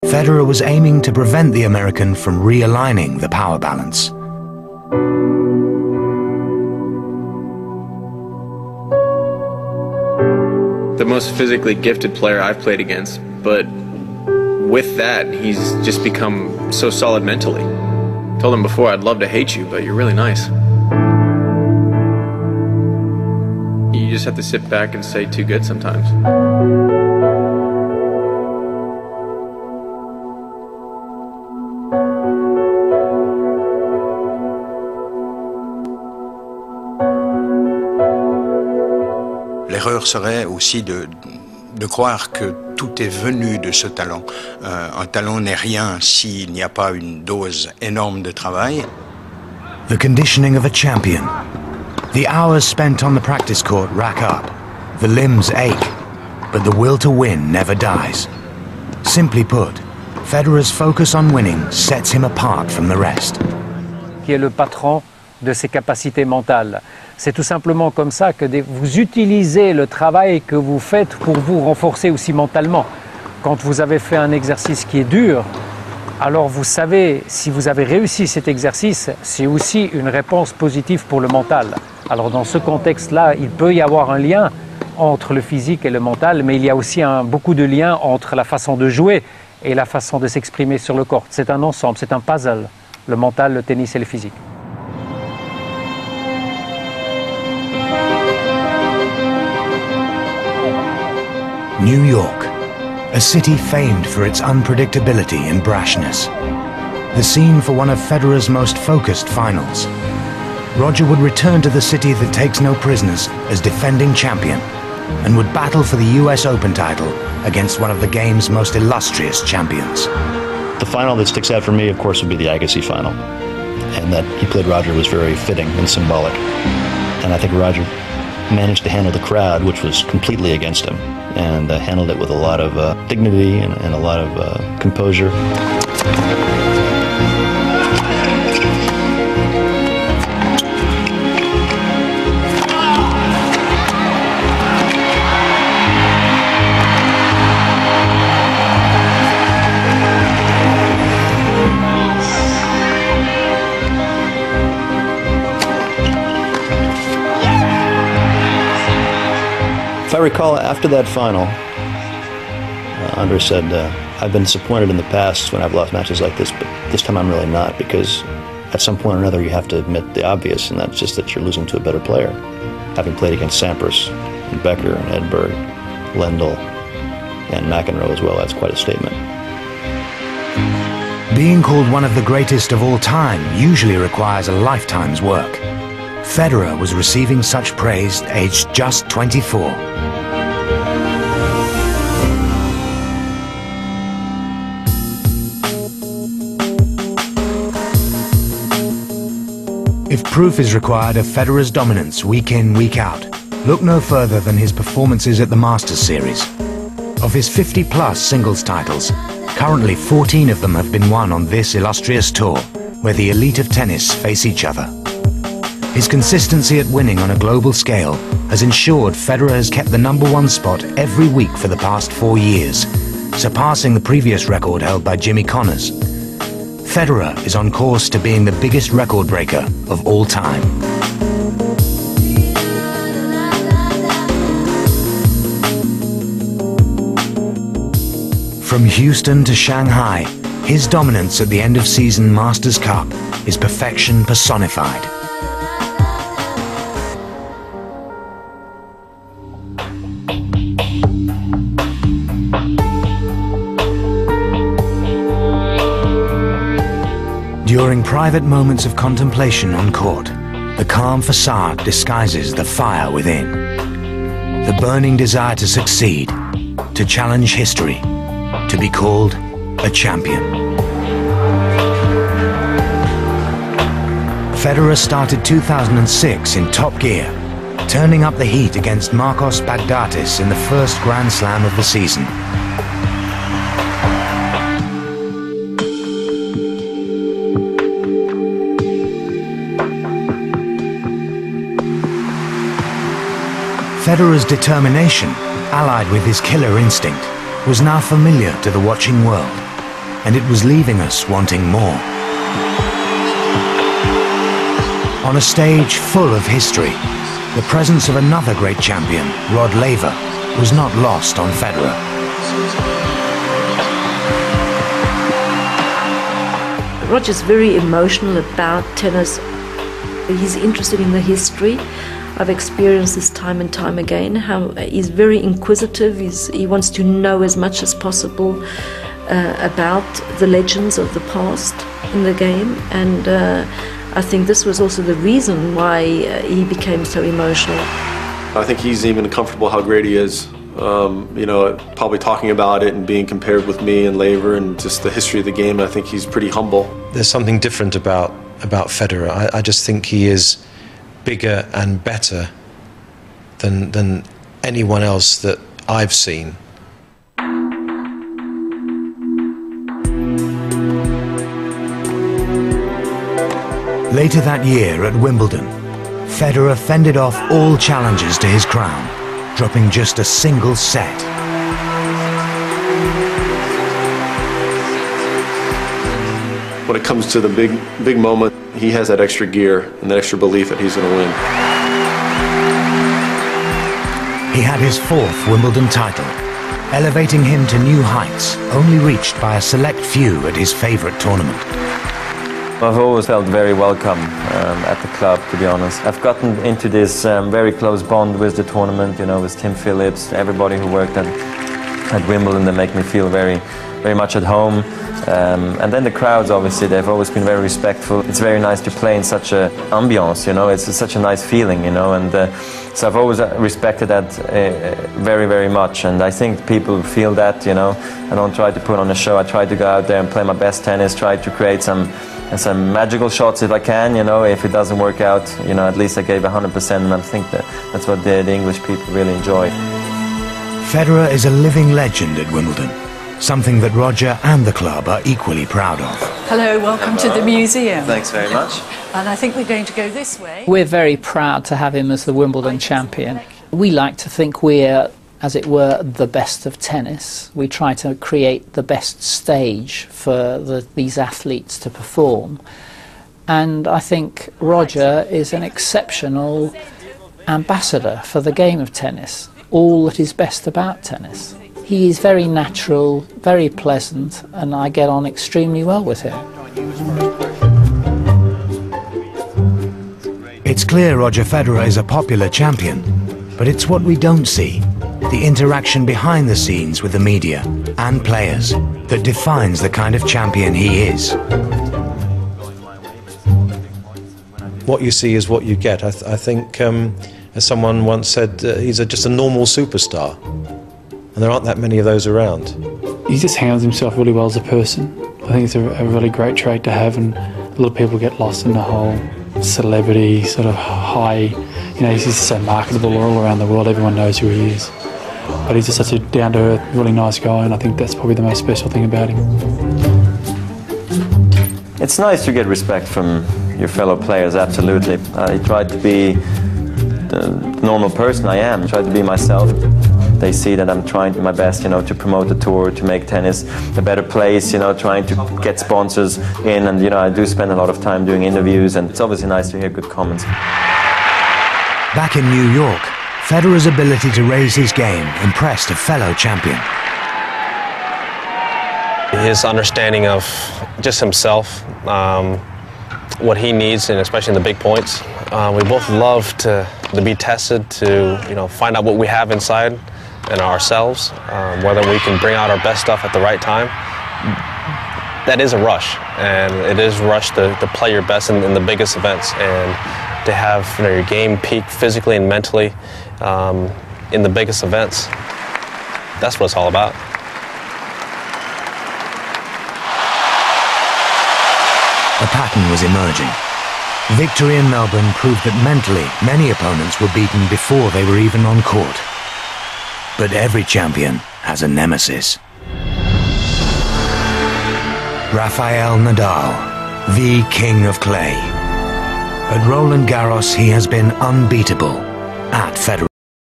Federer was aiming to prevent the American from realigning the power balance. The most physically gifted player I've played against, but with that, he's just become so solid mentally. Told him before, I'd love to hate you, but you're really nice. You just have to sit back and say too good sometimes. L'erreur serait aussi de croire que tout est venu de ce talent. Un talent n'est rien s'il n'y a pas une dose énorme de travail. The conditioning of a champion. The hours spent on the practice court rack up. The limbs ache, but the will to win never dies. Simply put, Federer's focus on winning sets him apart from the rest. Qui est le patron de ses capacités mentales. C'est tout simplement comme ça que vous utilisez le travail que vous faites pour vous renforcer aussi mentalement. Quand vous avez fait un exercice qui est dur, alors vous savez, si vous avez réussi cet exercice, c'est aussi une réponse positive pour le mental. Alors dans ce contexte-là, il peut y avoir un lien entre le physique et le mental, mais il y a aussi beaucoup de liens entre la façon de jouer et la façon de s'exprimer sur le court. C'est un ensemble, c'est un puzzle, le mental, le tennis et le physique. New York, a city famed for its unpredictability and brashness. The scene for one of Federer's most focused finals. Roger would return to the city that takes no prisoners as defending champion and would battle for the US Open title against one of the game's most illustrious champions. The final that sticks out for me, of course, would be the Agassi final. And that he played Roger was very fitting and symbolic. And I think Roger managed to handle the crowd, which was completely against him, and handled it with a lot of dignity and a lot of composure. If I recall, after that final, Andre said, I've been disappointed in the past when I've lost matches like this, but this time I'm really not, because at some point or another you have to admit the obvious, and that's just that you're losing to a better player. Having played against Sampras, and Becker, and Edberg, Lendl, and McEnroe as well, that's quite a statement. Being called one of the greatest of all time usually requires a lifetime's work. Federer was receiving such praise aged just 24. If proof is required of Federer's dominance week in, week out, look no further than his performances at the Masters Series. Of his 50-plus singles titles, currently 14 of them have been won on this illustrious tour, where the elite of tennis face each other. His consistency at winning on a global scale has ensured Federer has kept the #1 spot every week for the past 4 years, surpassing the previous record held by Jimmy Connors. Federer is on course to being the biggest record breaker of all time. From Houston to Shanghai, his dominance at the end-of-season Masters Cup is perfection personified. During private moments of contemplation on court, the calm facade disguises the fire within. The burning desire to succeed, to challenge history, to be called a champion. Federer started 2006 in top gear, turning up the heat against Marcos Baghdatis in the first Grand Slam of the season. Federer's determination, allied with his killer instinct, was now familiar to the watching world. and it was leaving us wanting more. On a stage full of history, the presence of another great champion, Rod Laver, was not lost on Federer. Roger's very emotional about tennis. He's interested in the history. I've experienced this time and time again, how he's very inquisitive. He wants to know as much as possible about the legends of the past in the game, and I think this was also the reason why he became so emotional. I think he's even comfortable how great he is. You know, probably talking about it and being compared with me and Laver and just the history of the game. I think he's pretty humble. There's something different about Federer. I just think he is bigger and better than anyone else that I've seen. Later that year at Wimbledon, Federer fended off all challenges to his crown, dropping just a single set. When it comes to the big moment, he has that extra gear and that extra belief that he's going to win. He had his 4th Wimbledon title, elevating him to new heights, only reached by a select few at his favorite tournament. I've always felt very welcome at the club, to be honest. I've gotten into this very close bond with the tournament, you know, with Tim Phillips, everybody who worked at Wimbledon. They make me feel very much at home. And then the crowds, obviously, they've always been very respectful. It's very nice to play in such an ambiance, you know, it's such a nice feeling, you know, and so I've always respected that very much, and I think people feel that, you know. I don't try to put on a show, I try to go out there and play my best tennis, try to create some magical shots if I can, you know. If it doesn't work out, you know, at least I gave 100%, and I think that's what the English people really enjoy. Federer is a living legend at Wimbledon, something that Roger and the club are equally proud of. Hello, welcome to the museum. Thanks very much. And I think we're going to go this way. We're very proud to have him as the Wimbledon champion. We like to think we're, as it were, the best of tennis. We try to create the best stage for these athletes to perform. And I think Roger is an exceptional ambassador for the game of tennis, all that is best about tennis. He is very natural, very pleasant, and I get on extremely well with him. It's clear Roger Federer is a popular champion, but it's what we don't see, the interaction behind the scenes with the media and players, that defines the kind of champion he is. What you see is what you get. I think, as someone once said, he's just a normal superstar. And there aren't that many of those around. He just handles himself really well as a person. I think it's a really great trait to have, and a lot of people get lost in the whole celebrity sort of high, you know, he's just so marketable all around the world, everyone knows who he is. But he's just such a down-to-earth, really nice guy, and I think that's probably the most special thing about him. It's nice to get respect from your fellow players, absolutely. I try to be the normal person I am, I try to be myself. They see that I'm trying my best, you know, to promote the tour, to make tennis a better place, you know, trying to get sponsors in, and, you know, I do spend a lot of time doing interviews, and it's obviously nice to hear good comments. Back in New York, Federer's ability to raise his game impressed a fellow champion. His understanding of just himself, what he needs, and especially in the big points. We both love to be tested, to, you know, find out what we have inside and ourselves, whether we can bring out our best stuff at the right time. That is a rush, and it is a rush to play your best in the biggest events, and to have, you know, your game peak physically and mentally in the biggest events. That's what it's all about. A pattern was emerging. Victory in Melbourne proved that mentally many opponents were beaten before they were even on court. But every champion has a nemesis. Rafael Nadal, the king of clay. At Roland Garros, he has been unbeatable. At Federer